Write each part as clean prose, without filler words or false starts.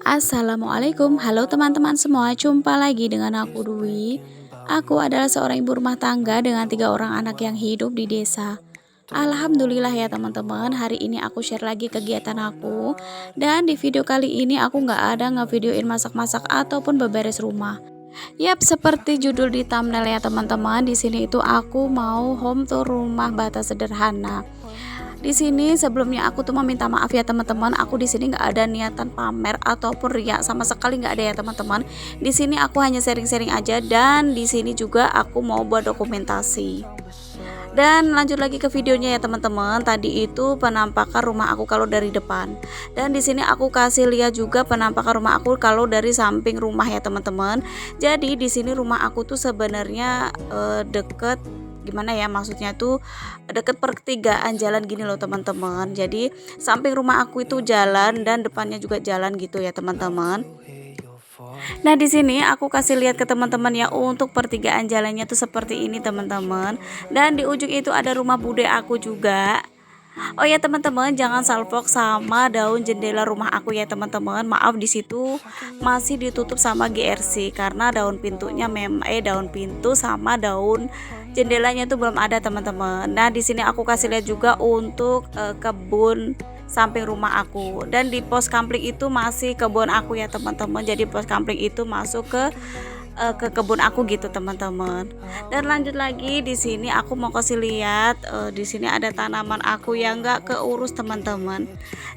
Assalamualaikum, halo teman-teman semua, jumpa lagi dengan aku Dwi. Aku adalah seorang ibu rumah tangga dengan 3 orang anak yang hidup di desa. Alhamdulillah ya teman-teman, hari ini aku share lagi kegiatan aku. Dan di video kali ini aku nggak ada ngevideoin masak-masak ataupun beberes rumah. Yap, seperti judul di thumbnail ya teman-teman, di sini itu aku mau home tour rumah bata sederhana. Di sini sebelumnya aku tuh meminta maaf ya teman-teman. Aku di sini nggak ada niatan pamer ataupun riak sama sekali nggak ada ya teman-teman. Di sini aku hanya sharing-sharing aja dan di sini juga aku mau buat dokumentasi. Dan lanjut lagi ke videonya ya teman-teman. Tadi itu penampakan rumah aku kalau dari depan. Dan di sini aku kasih lihat juga penampakan rumah aku kalau dari samping rumah ya teman-teman. Jadi di sini rumah aku tuh sebenarnya deket, gimana ya, maksudnya tuh deket pertigaan jalan gini loh teman-teman. Jadi samping rumah aku itu jalan dan depannya juga jalan gitu ya teman-teman. Nah, di sini aku kasih lihat ke teman-teman ya untuk pertigaan jalannya tuh seperti ini teman-teman. Dan di ujung itu ada rumah bude aku juga. Oh ya teman-teman, jangan salfok sama daun jendela rumah aku ya teman-teman. Maaf, di situ masih ditutup sama GRC karena daun pintu sama daun jendelanya tuh belum ada teman-teman. Nah, di sini aku kasih lihat juga untuk kebun samping rumah aku. Dan di pos kampling itu masih kebun aku ya teman-teman. Jadi pos kampling itu masuk ke kebun aku gitu teman-teman. Dan lanjut lagi, di sini aku mau kasih lihat di sini ada tanaman aku yang nggak keurus teman-teman.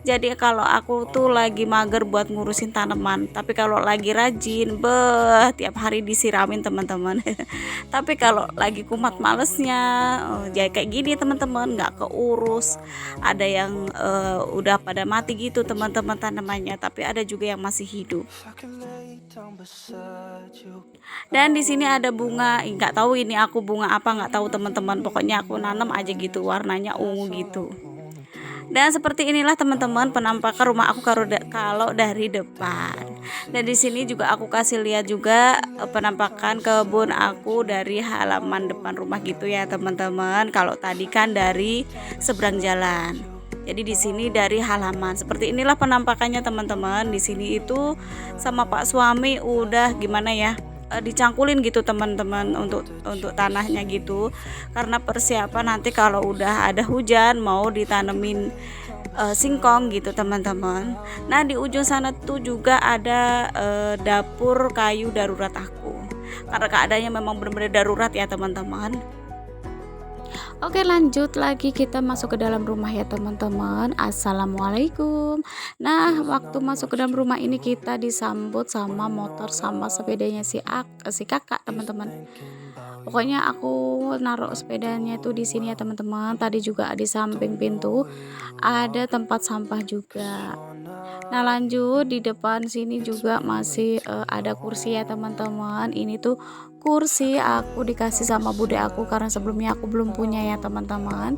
Jadi kalau aku tuh lagi mager buat ngurusin tanaman, tapi kalau lagi rajin tiap hari disiramin teman-teman. Tapi kalau lagi kumat malesnya jadi kayak gini teman-teman, nggak keurus. Ada yang udah pada mati gitu teman-teman tanamannya, tapi ada juga yang masih hidup. Dan di sini ada bunga, nggak tahu ini aku bunga apa, nggak tahu teman-teman. Pokoknya aku nanam aja gitu, warnanya ungu gitu. Dan seperti inilah teman-teman penampakan rumah aku kalau dari depan. Dan di sini juga aku kasih lihat juga penampakan kebun aku dari halaman depan rumah gitu ya teman-teman. Kalau tadi kan dari seberang jalan. Jadi di sini dari halaman. Seperti inilah penampakannya teman-teman. Di sini itu sama Pak suami udah gimana ya? Dicangkulin gitu teman-teman untuk tanahnya gitu, karena persiapan nanti kalau udah ada hujan mau ditanemin singkong gitu teman-teman. Nah, di ujung sana tuh juga ada dapur kayu darurat aku, karena keadaannya memang benar-benar darurat ya teman-teman. Oke, lanjut lagi kita masuk ke dalam rumah ya teman-teman. Assalamualaikum. Nah, waktu masuk ke dalam rumah ini kita disambut sama motor sama sepedanya si kakak teman-teman. Pokoknya aku naruh sepedanya itu di sini ya teman-teman. Tadi juga di samping pintu ada tempat sampah juga. Nah, lanjut di depan sini juga masih ada kursi ya teman-teman. Ini tuh kursi aku dikasih sama bude aku karena sebelumnya aku belum punya ya teman-teman.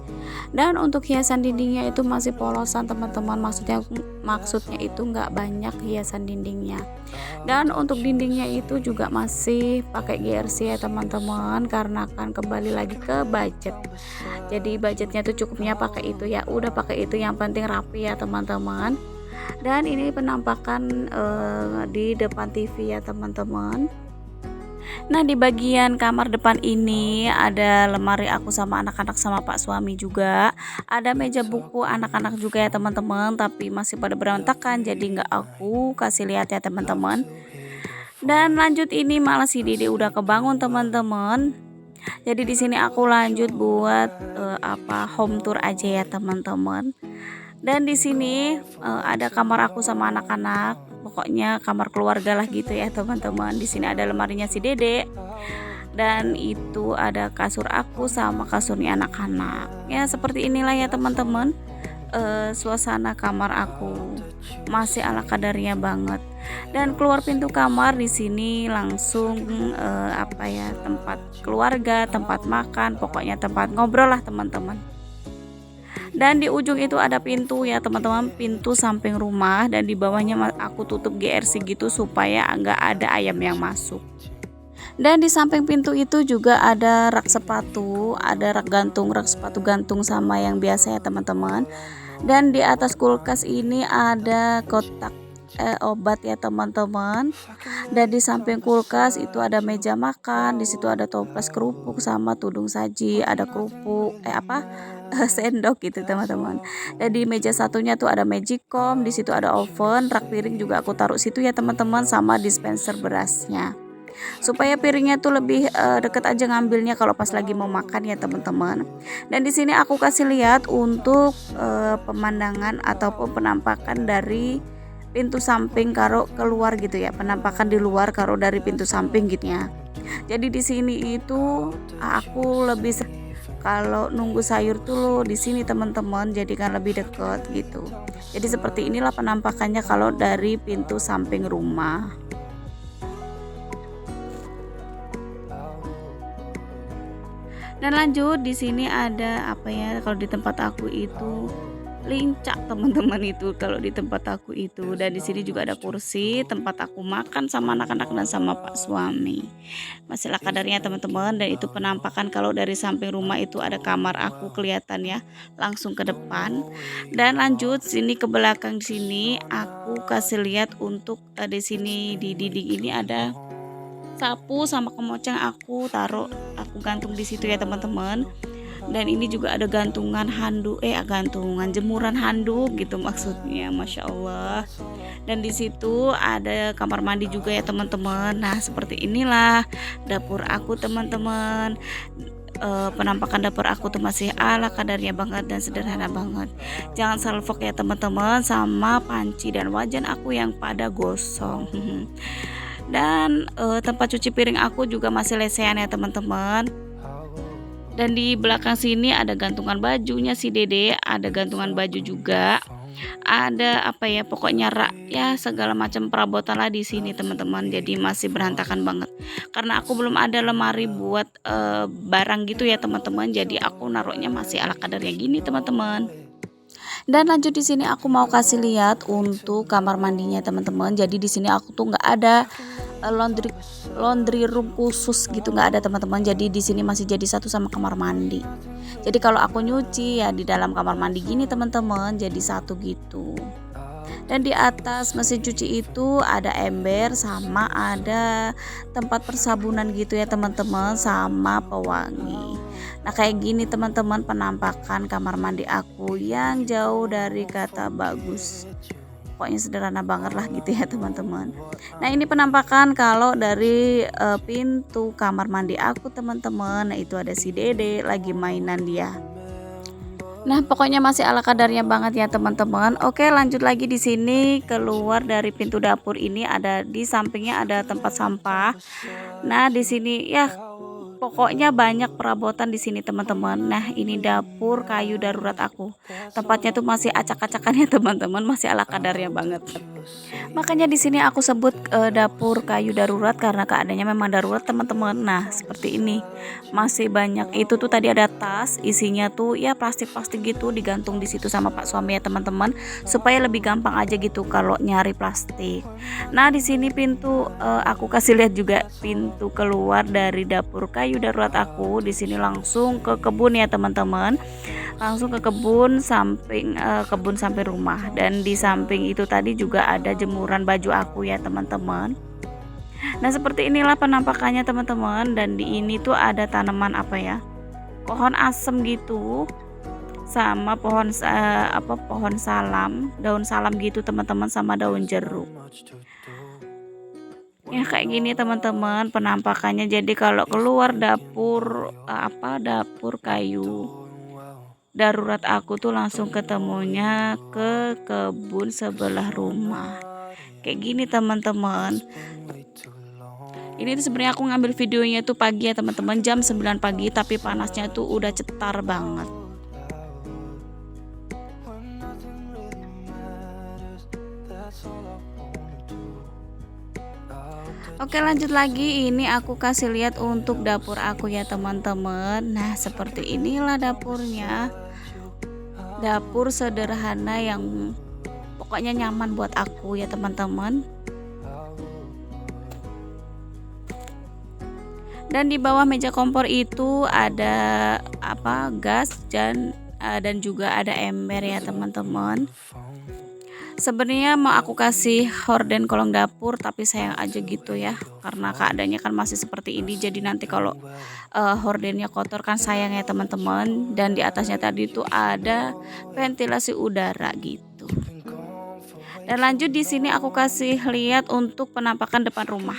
Dan untuk hiasan dindingnya itu masih polosan teman-teman. Maksudnya itu nggak banyak hiasan dindingnya. Dan untuk dindingnya itu juga masih pakai GRC ya teman-teman, karena kan kembali lagi ke budget. Jadi budgetnya tuh cukupnya pakai itu ya. Udah pakai itu, yang penting rapi ya teman-teman. Dan ini penampakan di depan TV ya teman-teman. Nah, di bagian kamar depan ini ada lemari aku sama anak-anak sama Pak suami juga. Ada meja buku anak-anak juga ya teman-teman, tapi masih pada berantakan jadi nggak aku kasih lihat ya teman-teman. Dan lanjut, ini malah si Dede udah kebangun teman-teman. Jadi di sini aku lanjut buat home tour aja ya teman-teman. Dan di sini ada kamar aku sama anak-anak. Pokoknya kamar keluarga lah gitu ya teman-teman. Di sini ada lemarinya si Dede. Dan itu ada kasur aku sama kasurnya anak-anak. Ya seperti inilah ya teman-teman. Suasana kamar aku masih ala kadarnya banget. Dan keluar pintu kamar di sini langsung tempat keluarga, tempat makan, pokoknya tempat ngobrol lah teman-teman. Dan di ujung itu ada pintu ya teman-teman, pintu samping rumah, dan di bawahnya aku tutup GRC gitu supaya nggak ada ayam yang masuk. Dan di samping pintu itu juga ada rak sepatu, ada rak sepatu gantung sama yang biasa ya teman-teman. Dan di atas kulkas ini ada kotak obat ya teman-teman. Dan di samping kulkas itu ada meja makan, di situ ada toples kerupuk sama tudung saji, ada kerupuk sendok gitu teman-teman. Dan di meja satunya tuh ada magicom, di situ ada oven, rak piring juga aku taruh situ ya teman-teman, sama dispenser berasnya. Supaya piringnya tuh lebih deket aja ngambilnya kalau pas lagi mau makan ya teman-teman. Dan di sini aku kasih lihat untuk pemandangan ataupun penampakan dari pintu samping karo keluar gitu ya, penampakan di luar karo dari pintu samping gitu ya. Jadi di sini itu aku lebih kalau nunggu sayur tuh di sini teman-teman, jadi kan lebih deket gitu. Jadi seperti inilah penampakannya kalau dari pintu samping rumah. Dan lanjut di sini ada kalau di tempat aku itu lincak teman-teman itu kalau di tempat aku itu. Dan di sini juga ada kursi tempat aku makan sama anak-anak dan sama pak suami. Masihlah kadarnya teman-teman. Dan itu penampakan kalau dari samping rumah itu ada kamar aku kelihatan ya, langsung ke depan. Dan lanjut sini ke belakang sini aku kasih lihat untuk di sini di dinding ini ada sapu sama kemoceng aku gantung di situ ya teman-teman. Dan ini juga ada gantungan jemuran handuk gitu maksudnya, masya Allah. Dan di situ ada kamar mandi juga ya teman-teman. Nah seperti inilah dapur aku teman-teman. Penampakan dapur aku tuh masih ala kadarnya banget dan sederhana banget. Jangan salfok ya teman-teman, sama panci dan wajan aku yang pada gosong. Dan tempat cuci piring aku juga masih lesehan ya teman-teman. Dan di belakang sini ada gantungan bajunya si Dede, ada gantungan baju juga, ada pokoknya rak ya, segala macam perabotan lah di sini teman-teman. Jadi masih berantakan banget karena aku belum ada lemari buat barang gitu ya teman-teman. Jadi aku naruhnya masih ala kadarnya gini teman-teman. Dan lanjut di sini aku mau kasih lihat untuk kamar mandinya teman-teman. Jadi di sini aku tuh nggak ada laundry room khusus gitu, nggak ada teman-teman. Jadi di sini masih jadi satu sama kamar mandi. Jadi kalau aku nyuci ya di dalam kamar mandi gini teman-teman, jadi satu gitu. Dan di atas mesin cuci itu ada ember sama ada tempat persabunan gitu ya teman-teman, sama pewangi. Nah kayak gini teman-teman penampakan kamar mandi aku yang jauh dari kata bagus. Pokoknya sederhana banget lah gitu ya teman-teman. Nah ini penampakan kalau dari pintu kamar mandi aku teman-teman. Nah itu ada si Dede lagi mainan dia. Nah pokoknya masih ala kadarnya banget ya teman-teman. Oke lanjut lagi di sini, keluar dari pintu dapur ini ada di sampingnya ada tempat sampah. Nah di sini ya pokoknya banyak perabotan di sini teman-teman. Nah ini dapur kayu darurat aku. Tempatnya tuh masih acak-acakan ya teman-teman, masih ala kadarnya banget. Makanya di sini aku sebut dapur kayu darurat karena keadaannya memang darurat teman-teman. Nah seperti ini masih banyak. Itu tuh tadi ada tas isinya tuh ya plastik-plastik gitu, digantung di situ sama pak suami ya teman-teman, supaya lebih gampang aja gitu kalau nyari plastik. Nah di sini pintu aku kasih lihat juga pintu keluar dari dapur kayu darurat aku. Di sini langsung ke kebun ya teman-teman, langsung ke kebun sampai rumah. Dan di samping itu tadi juga ada jemuran baju aku ya teman-teman. Nah seperti inilah penampakannya teman-teman. Dan di ini tuh ada tanaman pohon asem gitu, sama pohon salam, daun salam gitu teman-teman, sama daun jeruk. Ya kayak gini teman-teman penampakannya. Jadi kalau keluar dapur kayu darurat aku tuh langsung ketemunya ke kebun sebelah rumah. Kayak gini teman-teman. Ini tuh sebenarnya aku ngambil videonya tuh pagi ya teman-teman, jam 9 pagi, tapi panasnya tuh udah cetar banget. Oke lanjut lagi, ini aku kasih lihat untuk dapur aku ya teman-teman. Nah seperti inilah dapurnya. Dapur sederhana yang pokoknya nyaman buat aku ya teman-teman. Dan di bawah meja kompor itu ada gas dan juga ada ember ya teman-teman. Sebenarnya mau aku kasih horden kolong dapur, tapi sayang aja gitu ya, karena keadaannya kan masih seperti ini. Jadi nanti kalau hordennya kotor kan sayang ya teman-teman. Dan di atasnya tadi itu ada ventilasi udara gitu. Dan lanjut di sini aku kasih lihat untuk penampakan depan rumah.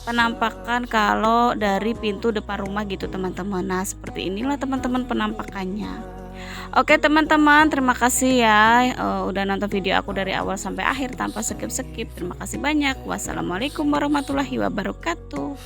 Penampakan kalau dari pintu depan rumah gitu teman-teman. Nah seperti inilah teman-teman penampakannya. Oke teman-teman, terima kasih ya udah nonton video aku dari awal sampai akhir tanpa skip-skip. Terima kasih banyak. Wassalamualaikum warahmatullahi wabarakatuh.